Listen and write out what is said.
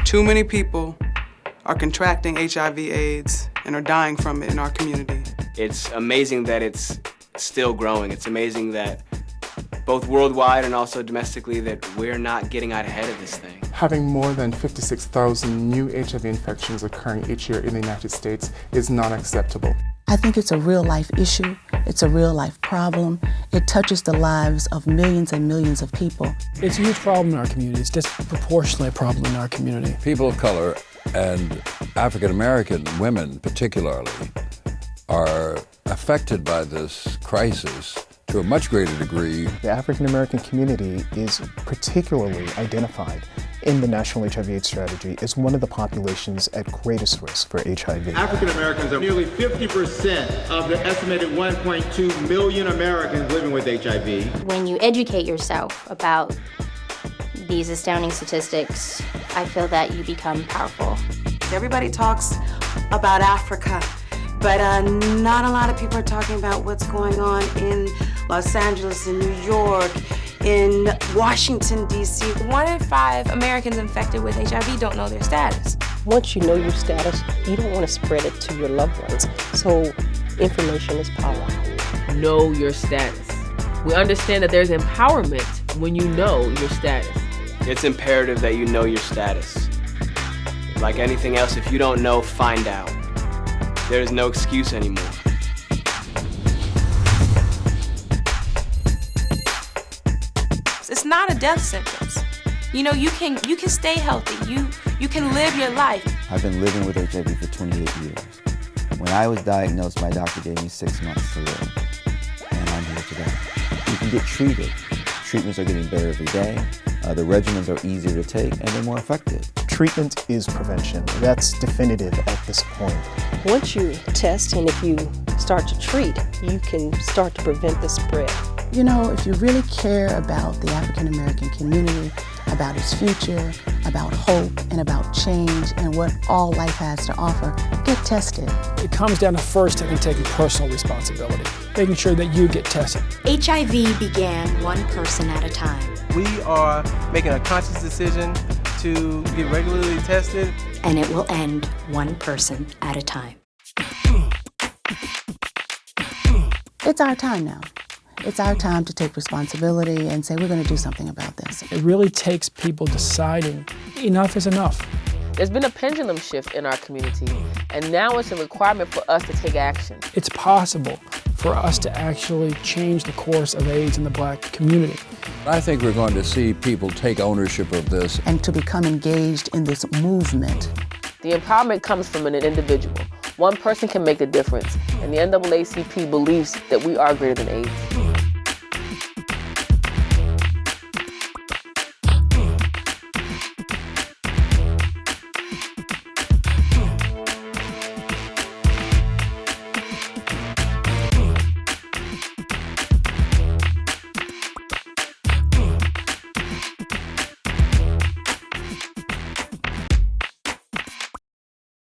Too many people are contracting HIV/AIDS and are dying from it in our community. It's amazing that it's still growing. It's amazing that both worldwide and also domestically that we're not getting out ahead of this thing. Having more than 56,000 new HIV infections occurring each year in the United States is not acceptable. I think it's a real-life issue. It's a real-life problem. It touches the lives of millions and millions of people. It's a huge problem in our community. It's disproportionately a problem in our community. People of color and African American women particularly are affected by this crisis to a much greater degree. The African American community is particularly identified in the National HIV/AIDS Strategy as one of the populations at greatest risk for HIV. African Americans are nearly 50% of the estimated 1.2 million Americans living with HIV. When you educate yourself about these astounding statistics, I feel that you become powerful. Everybody talks about Africa, but not a lot of people are talking about what's going on in Los Angeles, in New York, in Washington, D.C. 1 in 5 Americans infected with HIV don't know their status. Once you know your status, you don't want to spread it to your loved ones. So information is power. Know your status. We understand that there's empowerment when you know your status. It's imperative that you know your status. Like anything else, if you don't know, find out. There's no excuse anymore. It's not a death sentence. You know, you can stay healthy. You can live your life. I've been living with HIV for 28 years. When I was diagnosed, my doctor gave me 6 months to live. And I'm here today. You can get treated. Treatments are getting better every day. The regimens are easier to take and they're more effective. Treatment is prevention. That's definitive at this point. Once you test and if you start to treat, you can start to prevent the spread. You know, if you really care about the African American community, about its future, about hope, and about change, and what all life has to offer, get tested. It comes down to first, I think, taking personal responsibility, making sure that you get tested. HIV began one person at a time. We are making a conscious decision to get regularly tested. And it will end one person at a time. It's our time now. It's our time to take responsibility and say we're going to do something about this. It really takes people deciding enough is enough. There's been a pendulum shift in our community, and now it's a requirement for us to take action. It's possible for us to actually change the course of AIDS in the Black community. I think we're going to see people take ownership of this. And to become engaged in this movement. The empowerment comes from an individual. One person can make the difference, and the NAACP believes that we are greater than AIDS.